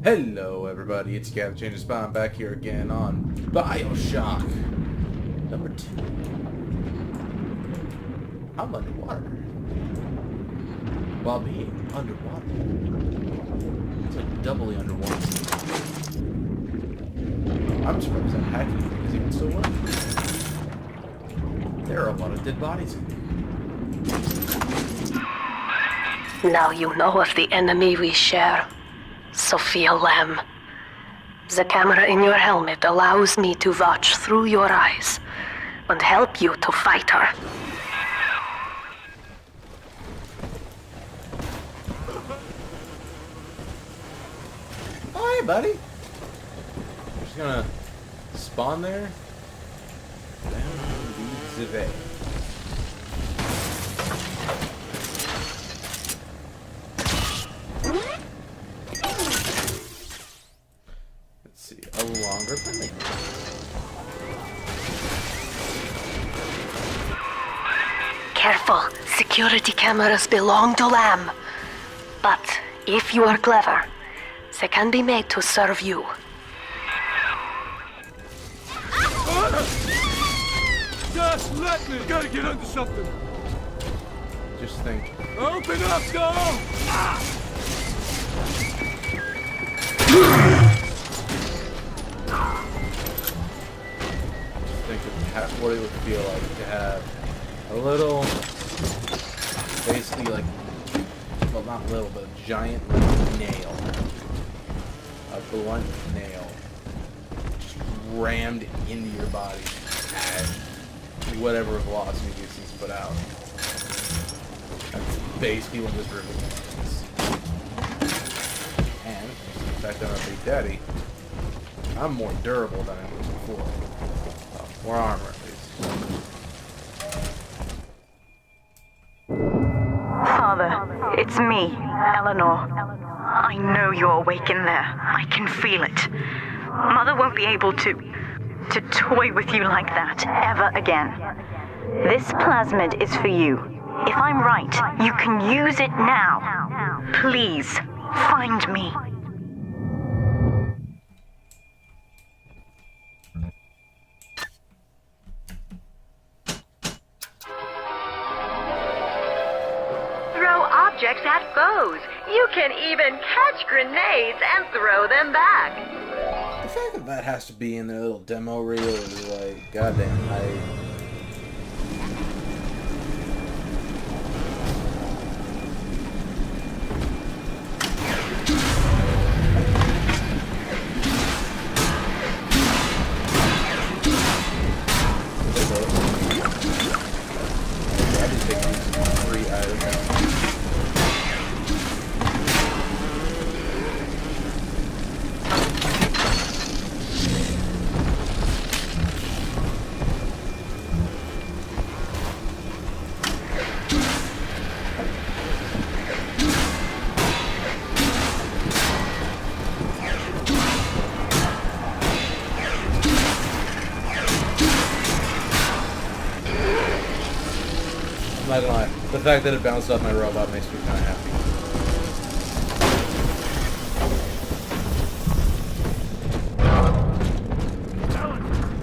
Hello everybody, it's Gavin Change of Spawn back here again on Bioshock number 2. I'm underwater. While being underwater. It's like doubly underwater. I'm surprised that hacking thing is even still working. There are a lot of dead bodies in here. Now you know of the enemy we share. Sophia Lamb. The camera in your helmet allows me to watch through your eyes and help you to fight her. Oh, hey, buddy. You're just gonna spawn there? Down the Zivet. A longer permit. Careful, security cameras belong to Lamb. But if you are clever, they can be made to serve you. Just let me! Gotta get under something! Just think. Open up, go! What it would feel like to have a little, basically like, well, not little, but a giant nail, a blunt nail, just rammed into your body at whatever velocity these things put out. That's basically what this river is. And the fact that I'm a big daddy, I'm more durable than I was before. More armor, at least. Father, it's me, Eleanor. I know you're awake in there. I can feel it. Mother won't be able to toy with you like that ever again. This plasmid is for you. If I'm right, you can use it now. Please, find me. Objects at foes. You can even catch grenades and throw them back. The fact that that has to be in their little demo reel is like, goddamn, I just take these 3 items. I'm not gonna lie, the fact that it bounced off my robot makes me kind of happy.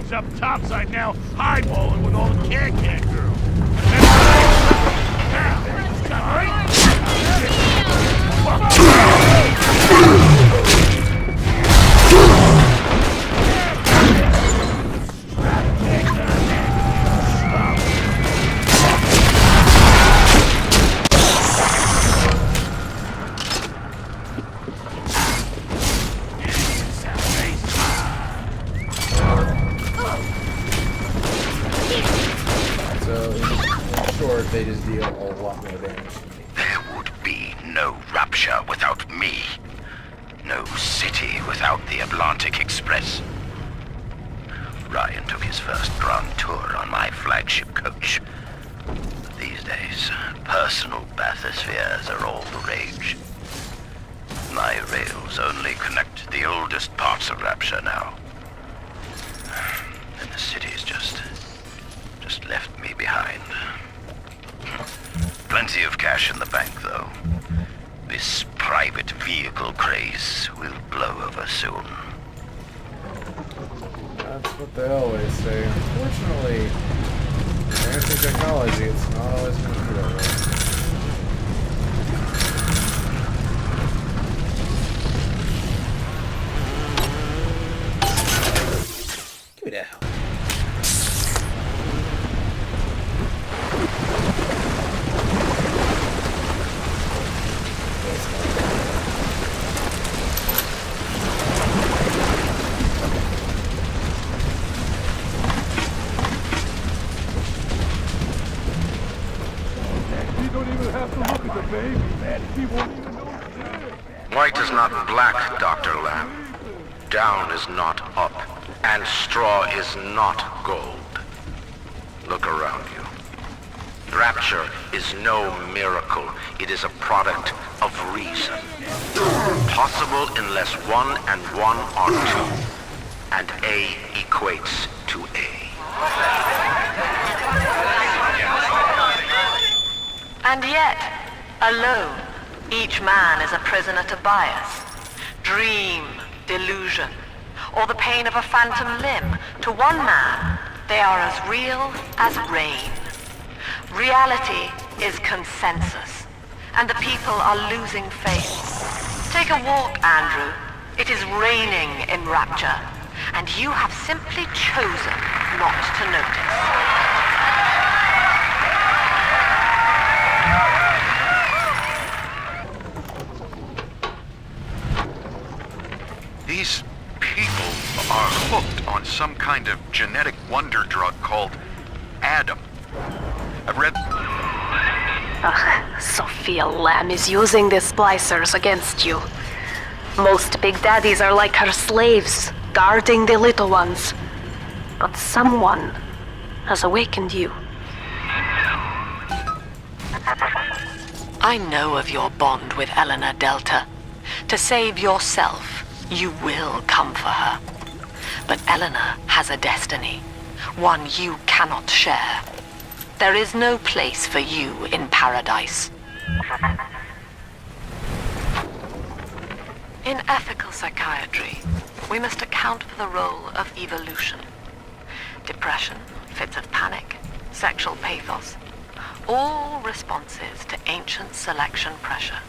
He's up topside now, highballing with all the can-can girls. They just deal a lot more damage. There would be no Rapture without me. No city without the Atlantic Express. Ryan took his first grand tour on my flagship coach. But these days, personal bathyspheres are all the rage. My rails only connect the oldest parts of Rapture now. And the city's just left me behind. Plenty of cash in the bank, though. This private vehicle craze will blow over soon. That's what they always say. Unfortunately, in advancing technology, it's not always going to be that way. Give me that help. White is not black, Dr. Lamb. Down is not up, and straw is not gold. Look around you. Rapture is no miracle. It is a product of reason. Possible unless 1 and 1 are 2, and A equates to A. And yet, alone, each man is a prisoner to bias, dream, delusion, or the pain of a phantom limb. To one man, they are as real as rain. Reality is consensus, and the people are losing faith. Take a walk, Andrew. It is raining in Rapture, and you have simply chosen not to notice. These people are hooked on some kind of genetic wonder drug called Adam. I've read... Sophia Lamb is using the splicers against you. Most big daddies are like her slaves, guarding the little ones. But someone has awakened you. I know of your bond with Eleanor Delta. To save yourself, you will come for her. But Eleanor has a destiny, one you cannot share. There is no place for you in paradise. In ethical psychiatry, we must account for the role of evolution. Depression, fits of panic, sexual pathos, all responses to ancient selection pressure.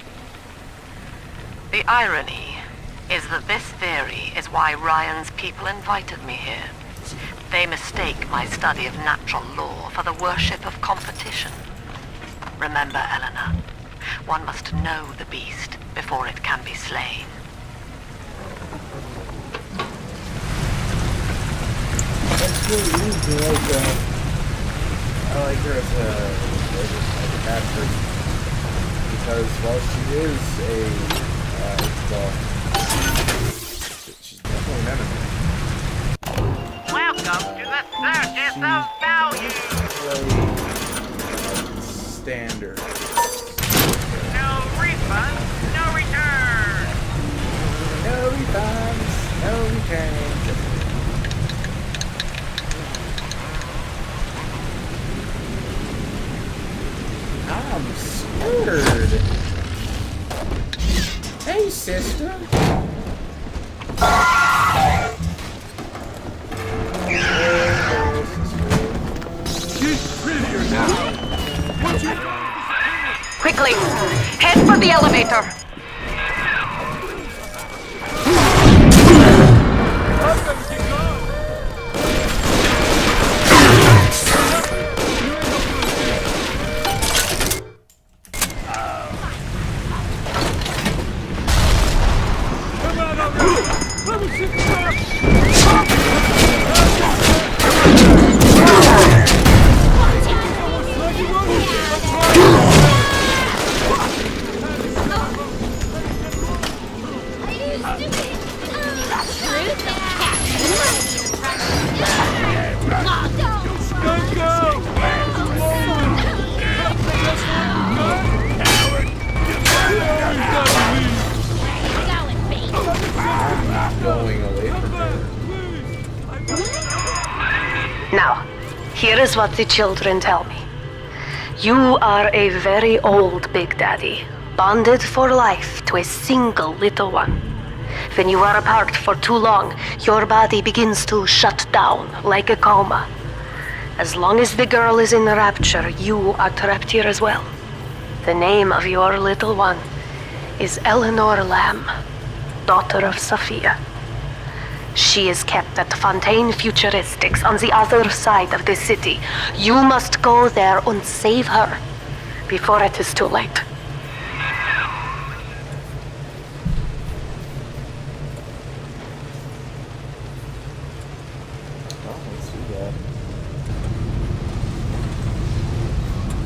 The irony is that this theory is why Ryan's people invited me here. They mistake my study of natural law for the worship of competition. Remember, Eleanor, one must know the beast before it can be slain. That's really easy, I like her as a bad person. Because while she is she's definitely an enemy. Welcome to the Circus of Value. Standard. No refund, no return. No refunds, no returns. I'm scared. Hey, sister. Quickly, head for the elevator. Now, here is what the children tell me. You are a very old Big Daddy, bonded for life to a single little one. When you are apart for too long, your body begins to shut down, like a coma. As long as the girl is in Rapture, you are trapped here as well. The name of your little one is Eleanor Lamb, daughter of Sophia. She is kept at Fontaine Futuristics on the other side of the city. You must go there and save her before it is too late.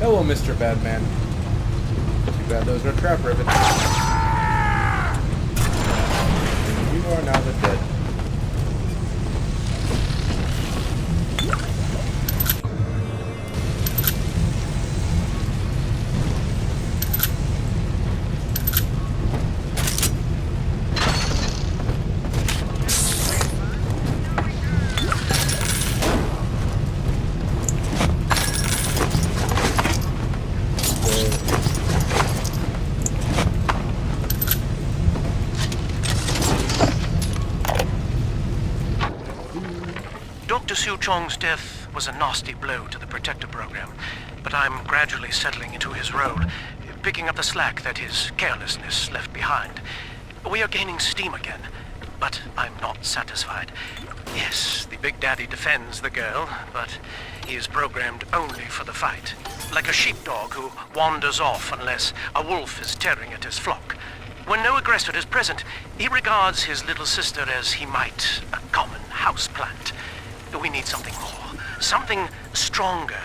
Hello, Mr. Badman. Too bad those are trap rivets. You are now the dead. Dr. Su Chong's death was a nasty blow to the Protector program, but I'm gradually settling into his role, picking up the slack that his carelessness left behind. We are gaining steam again, but I'm not satisfied. Yes, the Big Daddy defends the girl, but he is programmed only for the fight, like a sheepdog who wanders off unless a wolf is tearing at his flock. When no aggressor is present, he regards his little sister as he might a common houseplant. We need something more, something stronger,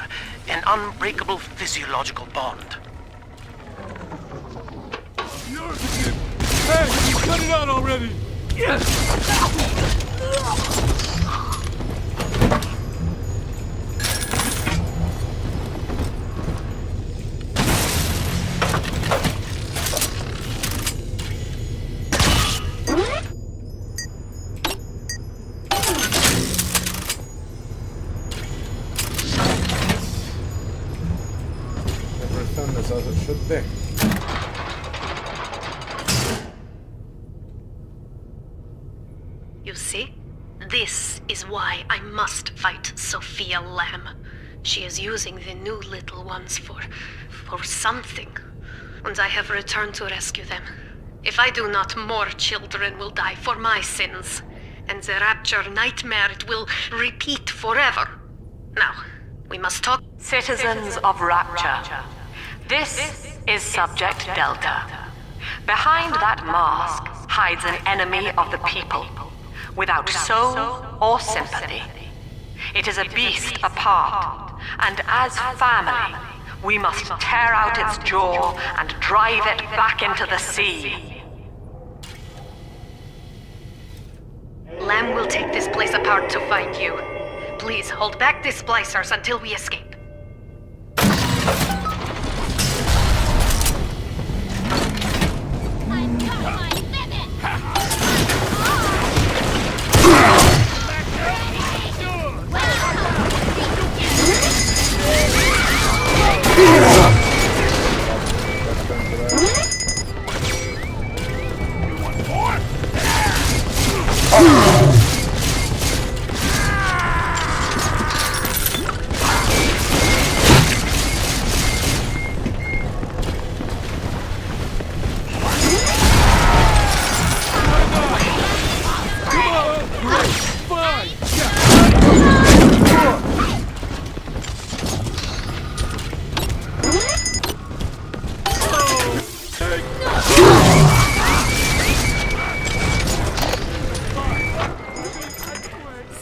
an unbreakable physiological bond. Hey, cut it out already! Everything is as it should be. You see? This is why I must fight Sophia Lamb. She is using the new little ones for something. And I have returned to rescue them. If I do not, more children will die for my sins. And the Rapture nightmare, it will repeat forever. Now, we must talk. Citizens of Rapture, this is Subject Delta. Behind that mask hides an enemy of the people, without soul or sympathy. It is a beast apart, and as family, we must tear out its jaw and drive it back into the sea. Lamb will take this place apart to find you. Please hold back the splicers until we escape.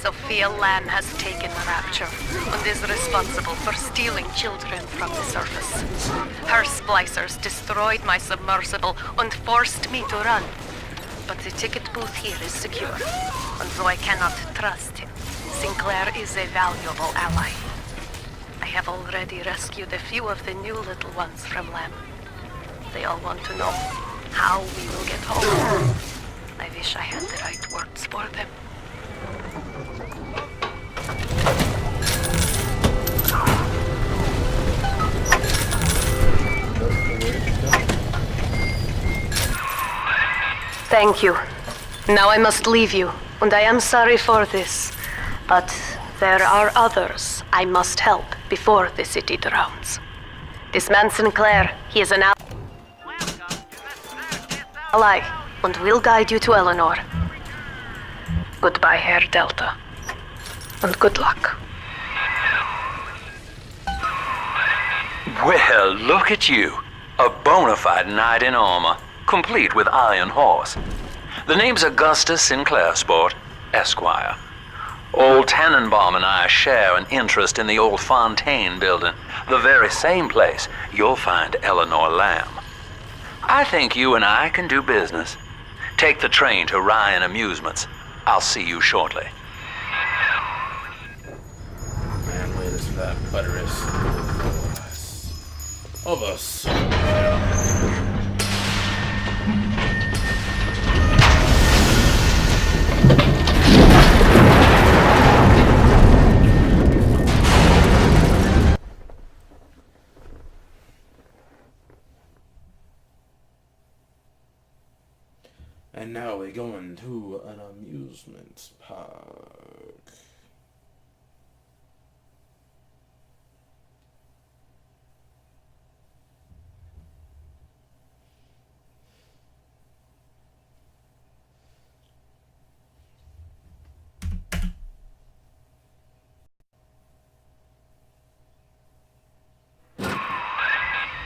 Sophia Lamb has taken the Rapture and is responsible for stealing children from the surface. Her splicers destroyed my submersible and forced me to run. But the ticket booth here is secure, and though I cannot trust him, Sinclair is a valuable ally. I have already rescued a few of the new little ones from Lamb. They all want to know how we will get home. I wish I had the right words for them. Thank you. Now I must leave you, and I am sorry for this. But there are others I must help before the city drowns. This man Sinclair, he is an ally, and will guide you to Eleanor. Goodbye, Herr Delta. And good luck. Well, look at you. A bona fide knight in armor, complete with iron horse. The name's Augustus Sinclair, Sport, Esquire. Old Tannenbaum and I share an interest in the old Fontaine building, the very same place you'll find Eleanor Lamb. I think you and I can do business. Take the train to Ryan Amusements. I'll see you shortly. Man, wait for that butterous of us. And now we're going to an amusement park.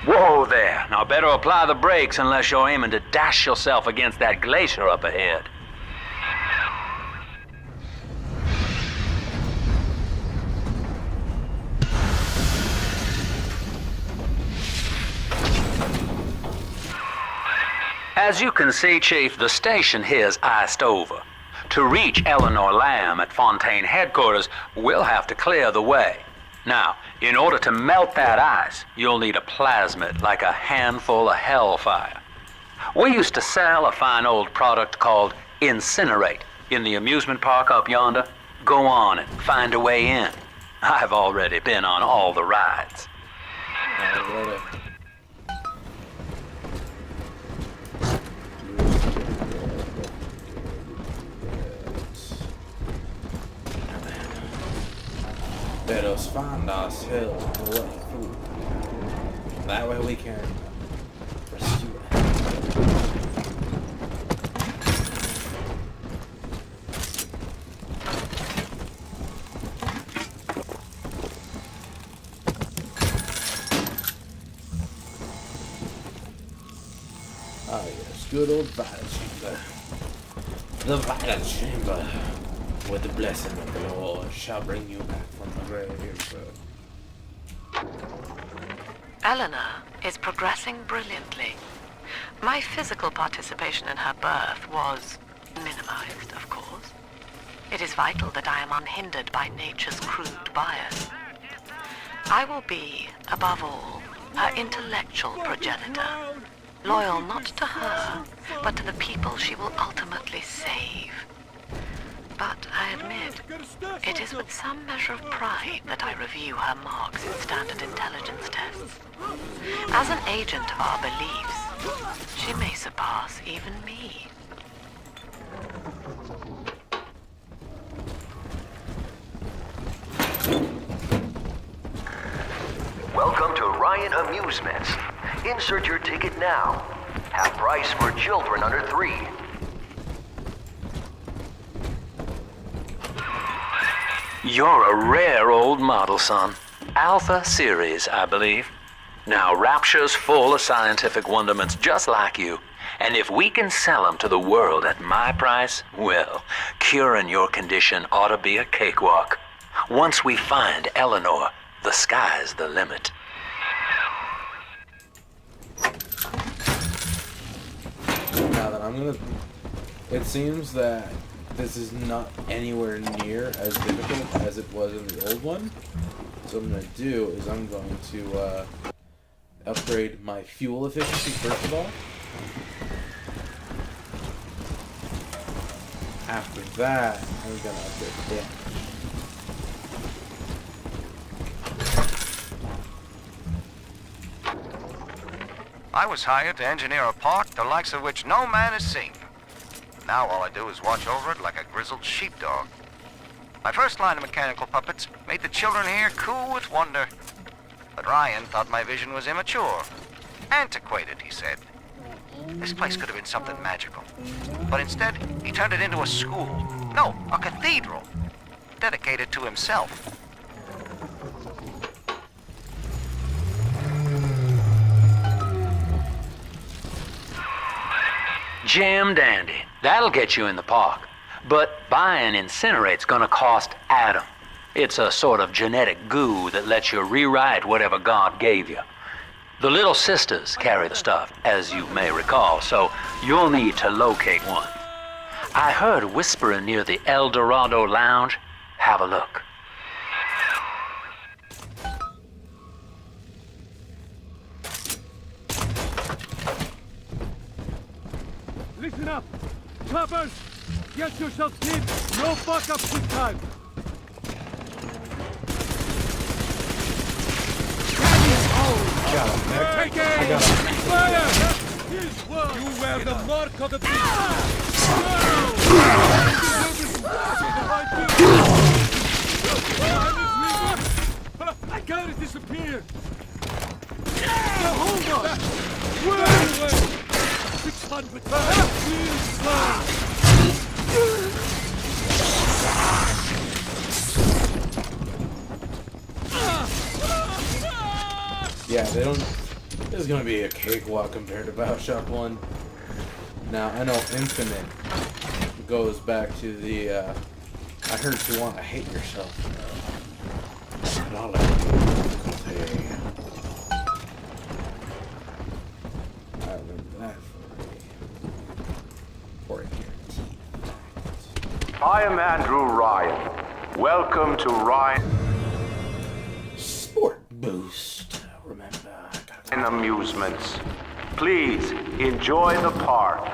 Whoa there. Now better apply the brakes unless you're aiming to dash yourself against that glacier up ahead. As you can see, Chief, the station here's iced over. To reach Eleanor Lamb at Fontaine headquarters, we'll have to clear the way. Now, in order to melt that ice, you'll need a plasmid, like a handful of hellfire. We used to sell a fine old product called Incinerate in the amusement park up yonder. Go on and find a way in. I've already been on all the rides. Let us find ourselves a way through. That way we can pursue it. Ah yes, good old Violet Chamber. The Violet Chamber, where the blessing of the Lord shall bring you back from the grave. Eleanor is progressing brilliantly. My physical participation in her birth was minimized, of course. It is vital that I am unhindered by nature's crude bias. I will be, above all, her intellectual progenitor, loyal not to her, but to the people she will ultimately save. But I admit, it is with some measure of pride that I review her marks in standard intelligence tests. As an agent of our beliefs, she may surpass even me. Welcome to Ryan Amusements. Insert your ticket now. Half price for children under 3. You're a rare old model, son. Alpha series, I believe. Now, Rapture's full of scientific wonderments just like you. And if we can sell them to the world at my price, well, curing your condition ought to be a cakewalk. Once we find Eleanor, the sky's the limit. Now that I'm gonna... It seems that this is not anywhere near as difficult as it was in the old one. So what I'm gonna do is I'm going to upgrade my fuel efficiency first of all. After that, I'm gonna upgrade the damage. I was hired to engineer a park the likes of which no man has seen. Now all I do is watch over it like a grizzled sheepdog. My first line of mechanical puppets made the children here coo with wonder. But Ryan thought my vision was immature. Antiquated, he said. This place could have been something magical. But instead, he turned it into a school. No, a cathedral. Dedicated to himself. Jim dandy. That'll get you in the park. But buying Incinerate's gonna cost Adam. It's a sort of genetic goo that lets you rewrite whatever God gave you. The Little Sisters carry the stuff, as you may recall, so you'll need to locate one. I heard whispering near the El Dorado Lounge. Have a look. Listen up! Choppers! Get yourselves in! No fuck-ups this time! Got him, Nick. Take I aim! got him. Fire! You wear the mark of the beast! I got it disappeared! Now hold on! Wait! 600! Yeah, they don't. This is gonna be a cakewalk compared to Bioshock 1. Now, I know Infinite goes back to the, I heard you want to hate yourself. But I'll let you say. I remember that for a guarantee. I am Andrew Ryan. Welcome to Ryan Sport Boost. Remember, Amusements. Please enjoy the park.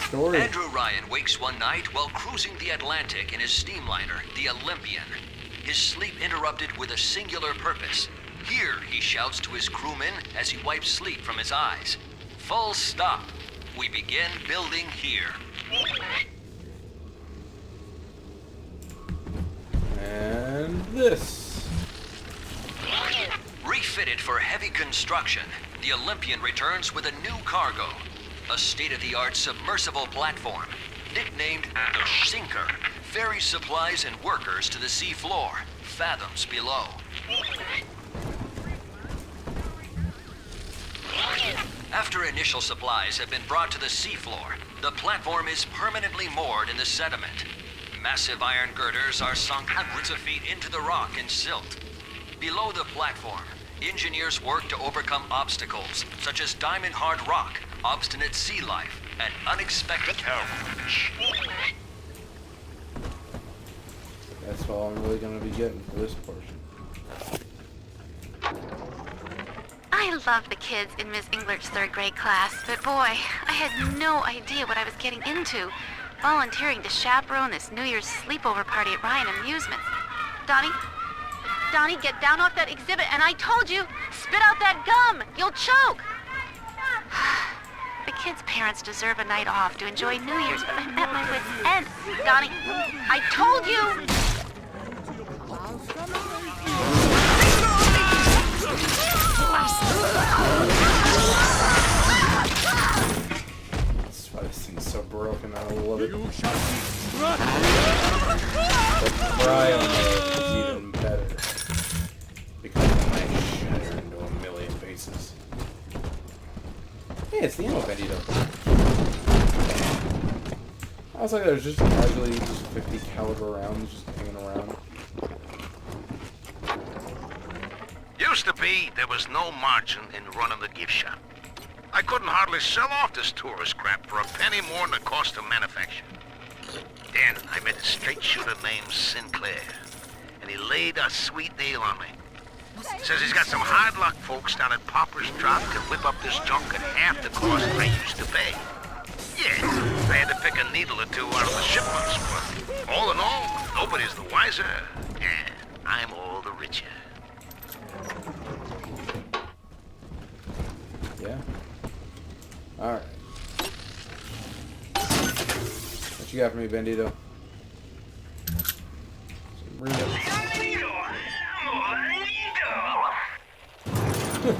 Story. Andrew Ryan wakes one night while cruising the Atlantic in his steamliner, the Olympian. His sleep interrupted with a singular purpose. Here, he shouts to his crewmen as he wipes sleep from his eyes. Full stop. We begin building here. And this. Refitted for heavy construction, the Olympian returns with a new cargo. A state-of-the-art submersible platform, nicknamed the Sinker, ferries supplies and workers to the sea floor, fathoms below. After initial supplies have been brought to the seafloor, the platform is permanently moored in the sediment. Massive iron girders are sunk hundreds of feet into the rock and silt. Below the platform, engineers work to overcome obstacles such as diamond-hard rock, obstinate sea life, and unexpected terrors. That's all I'm really going to be getting for this portion. I love the kids in Miss Englert's third grade class, but boy, I had no idea what I was getting into. Volunteering to chaperone this New Year's sleepover party at Ryan Amusements. Donnie, get down off that exhibit, and I told you, spit out that gum! You'll choke! The kids' parents deserve a night off to enjoy New Year's, but I'm at my wit's end. Donnie, I told you! That's why this thing's so broken. I love it. The cry on it is even better. Because it might shatter into a million pieces. Hey, it's the ammo bandito. I was like, there's just casually just 50 caliber rounds just hanging around. Used to be, there was no margin in running the gift shop. I couldn't hardly sell off this tourist crap for a penny more than the cost of manufacture. Then I met a straight shooter named Sinclair, and he laid a sweet deal on me. Says he's got some hard luck folks down at Popper's Drop to whip up this junk at half the cost I used to pay. Yeah, I had to pick a needle or two out of the shipments, but all in all, nobody's the wiser, and I'm all the richer. Alright. What you got for me, Bandito?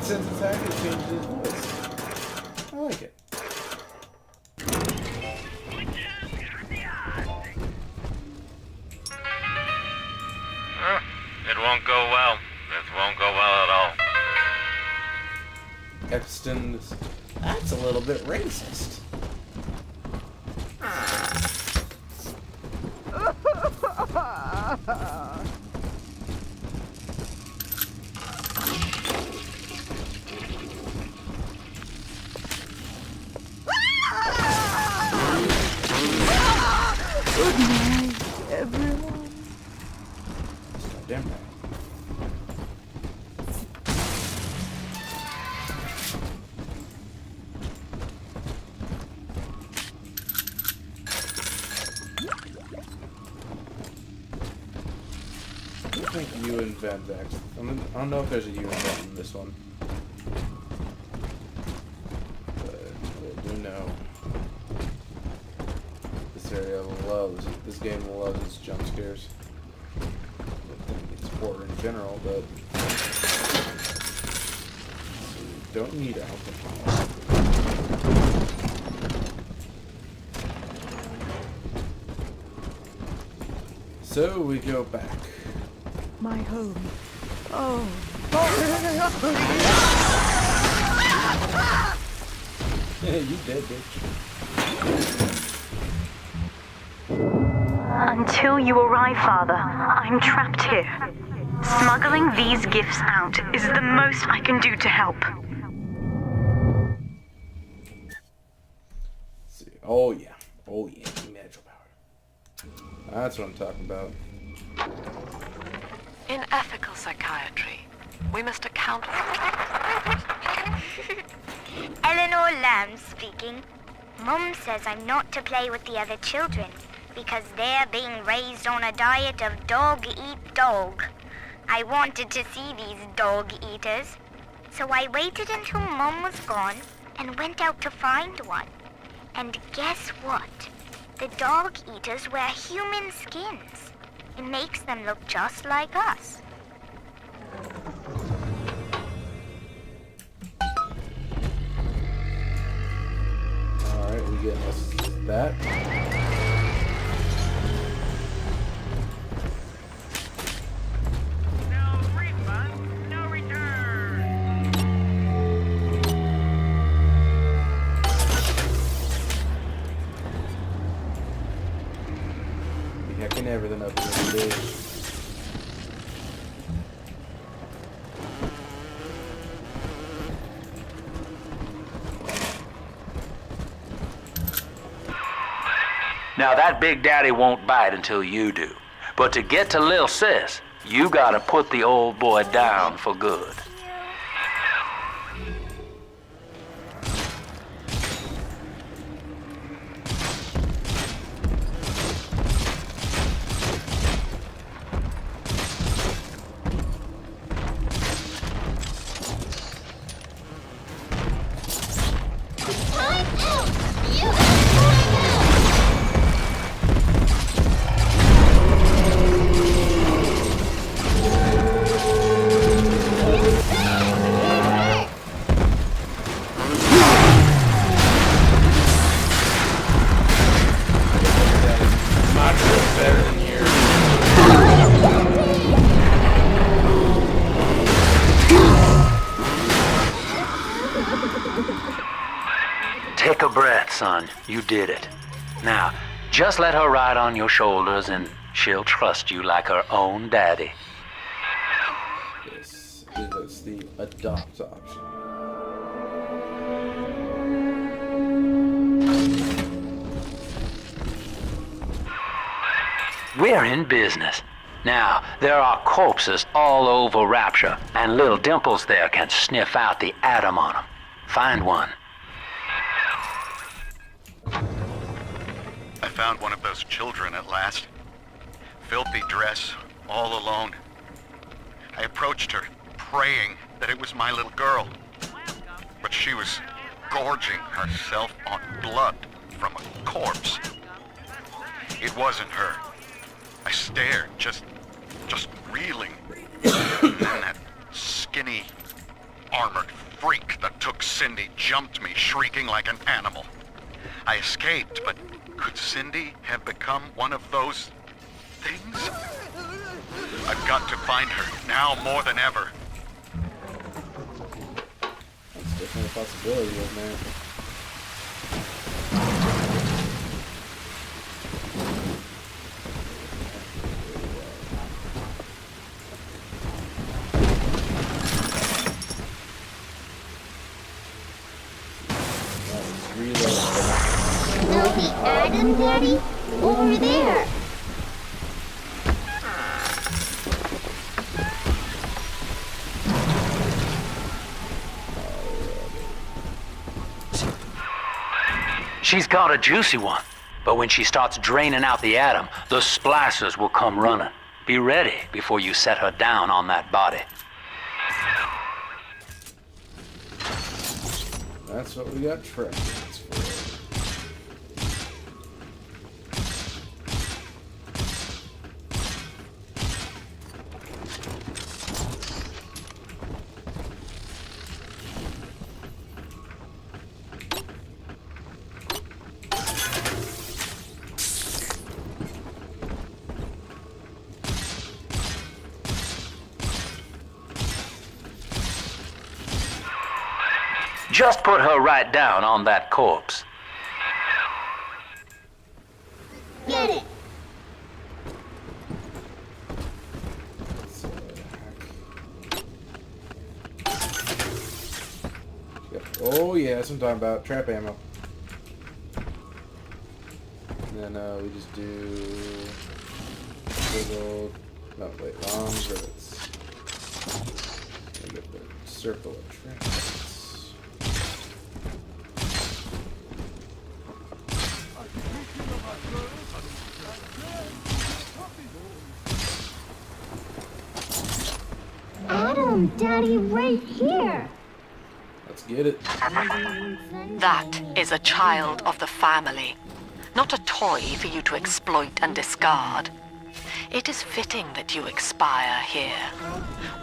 Since it's actually changed his voice. I like it. It won't go well. It won't go well at all. Epston, that's a little bit racist. Good night, everyone. Damn right. I think you and Van Vex. I don't know if there's a U invent in this one. But I do know this game loves its jump scares. I think it's horror in general, but you don't need alcohol. So we go back. My home. Oh. Yeah, you did, bitch. Until you arrive, Father, I'm trapped here. Smuggling these gifts out is the most I can do to help. Let's see. Oh yeah, natural power. That's what I'm talking about. In ethical psychiatry, we must account for... Eleanor Lamb speaking. Mum says I'm not to play with the other children because they're being raised on a diet of dog-eat-dog. I wanted to see these dog-eaters, so I waited until Mum was gone and went out to find one. And guess what? The dog-eaters wear human skins. It makes them look just like us. Alright, we get that. Hecking everything up in this bitch. Now that Big Daddy won't bite until you do. But to get to Lil Sis, you gotta put the old boy down for good. Take a breath, son. You did it. Now, just let her ride on your shoulders and she'll trust you like her own daddy. This is the adopt option. We're in business. Now, there are corpses all over Rapture, and little Dimples there can sniff out the atom on them. Find one. I found one of those children at last. Filthy dress, all alone. I approached her, praying that it was my little girl. But she was gorging herself on blood from a corpse. It wasn't her. I stared, just reeling. And then that skinny, armored freak that took Cindy jumped me, shrieking like an animal. I escaped, but could Cindy have become one of those things? I've got to find her, now more than ever. That's definitely a possibility, old man. Smell the Adam, Daddy? Over there. She's got a juicy one, but when she starts draining out the atom, the splicers will come running. Be ready before you set her down on that body. That's what we got tracked for. Just put her right down on that corpse. Get it. Oh yeah, that's what I'm talking about. Trap ammo. And then we just do little, no wait, long rivets. And get the circle of traps. Adam, Daddy, right here. Let's get it. That is a child of the family, not a toy for you to exploit and discard. It is fitting that you expire here.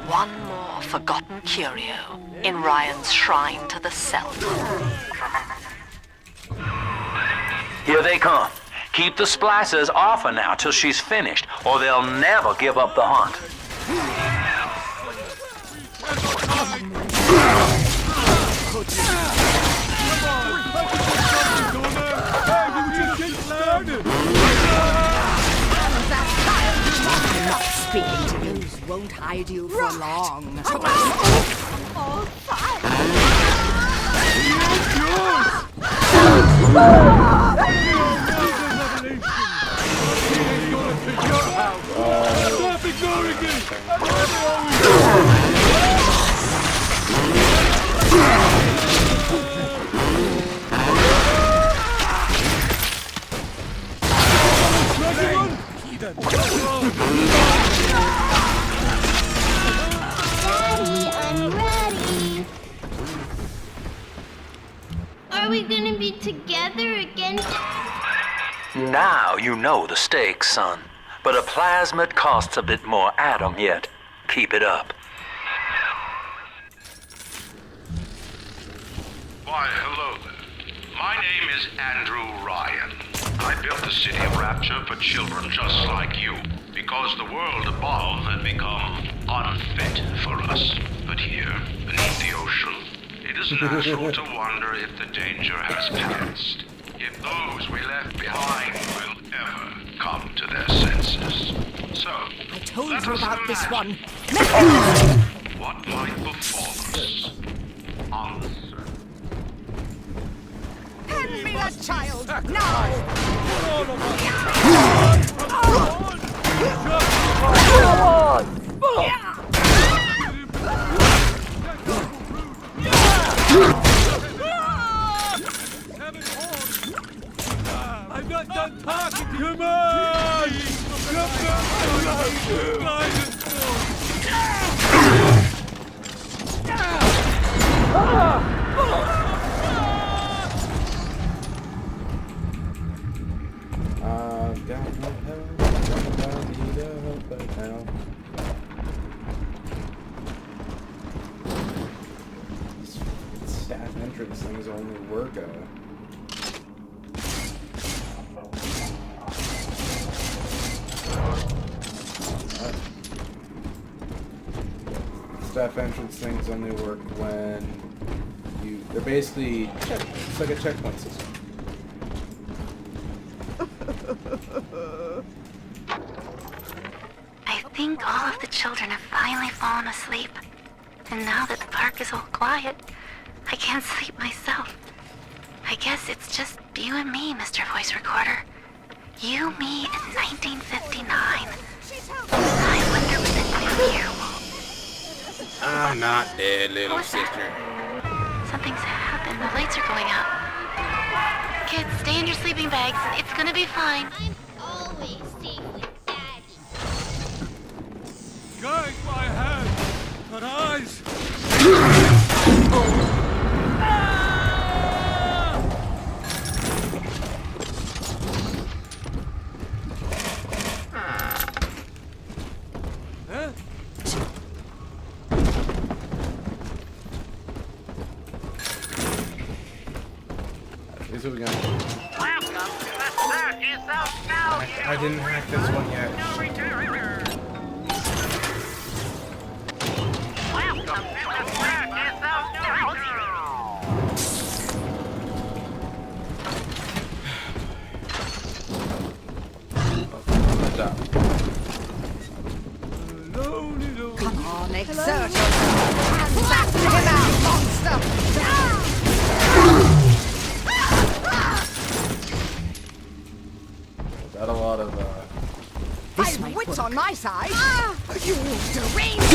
One more forgotten curio in Ryan's shrine to the self. Here they come. Keep the splicers off her now till she's finished, or they'll never give up the hunt. Not speaking to news won't hide you for long. Stop ignoring it! Daddy, I'm ready. Are we gonna be together again? Now you know the stakes, son. But a plasmid costs a bit more atom yet. Keep it up. Why, hello there. My name is Andrew Ryan. I built the city of Rapture for children just like you, because the world above had become unfit for us. But here, beneath the ocean, it is natural to wonder if the danger has passed. If those we left behind will ever come to their senses. So, I told you about this one. What might befall us on the surface? Hand me that child now! I'm not done talking! Come on! Come on! Staff entrance things only work Staff entrance things only work when they're basically it's like a checkpoint system. I think all of the children have finally fallen asleep. And now that the park is all quiet, I can't sleep myself. I guess it's just you and me, Mr. Voice Recorder. You, me, and 1959. I wonder what the new year will... I'm not dead, little sister. Something's happened. The lights are going out. Kids, stay in your sleeping bags. It's gonna be fine. I'm always safe with Daddy. Guide my hand, but eyes. Here's what we got. I didn't hack this one yet. Come on, exert yourself. Hands after him out, monster! Got a lot of I've wits on my side. You deranged!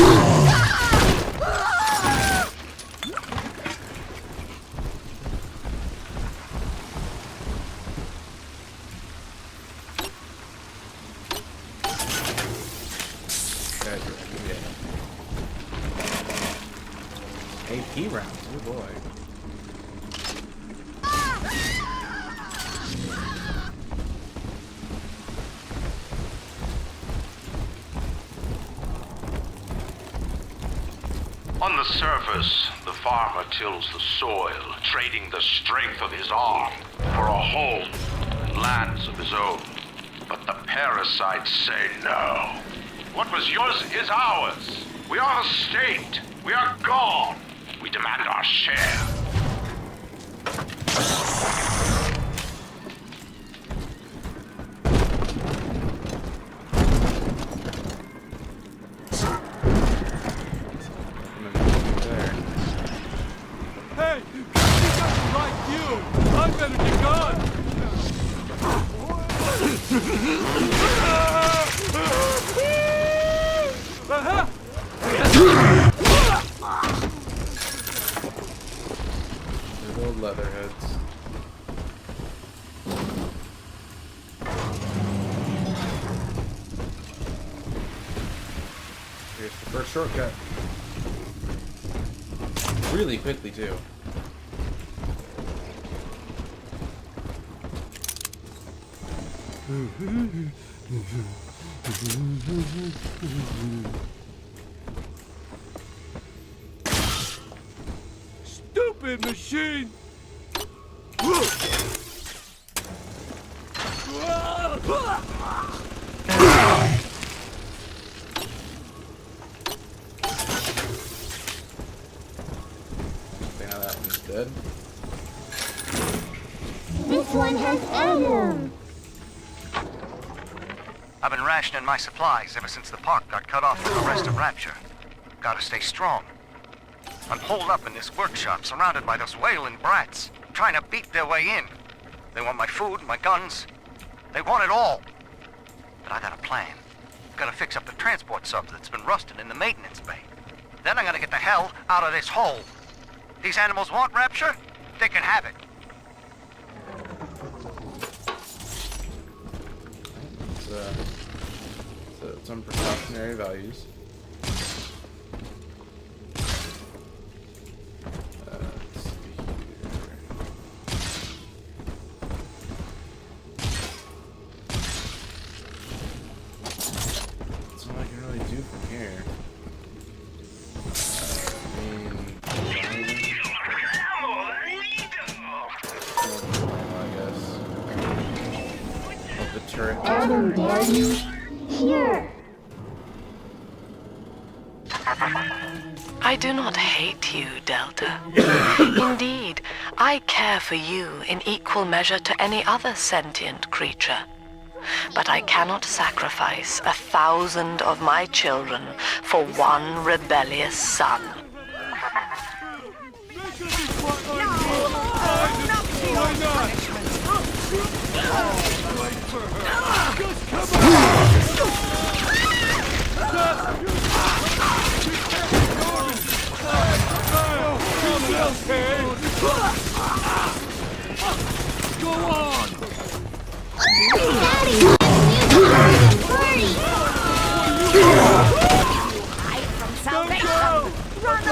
AP rounds, oh boy. On the surface, the farmer tills the soil, trading the strength of his arm for a home and lands of his own. But the parasites say no. What was yours is ours. We are the state. We are gone. We demand our share. Hey, he doesn't like you. I better be gone. Little leatherheads. Here's the first shortcut. Really quickly too. Stupid machine! Now that one's dead. This one has Adam. I've been rationing my supplies ever since the park got cut off from the rest of Rapture. Gotta stay strong. I'm holed up in this workshop, surrounded by those wailing brats, trying to beat their way in. They want my food, my guns. They want it all. But I got a plan. Gotta fix up the transport sub that's been rusting in the maintenance bay. Then I'm gonna get the hell out of this hole. These animals want Rapture? They can have it. So some precautionary values. Let's see here. the turret. Adam, dare you? Here! I do not hate you, Delta. Indeed, I care for you in equal measure to any other sentient creature. But I cannot sacrifice 1,000 of my children for one rebellious son. Go on! Daddy, party! Hide from salvation! Run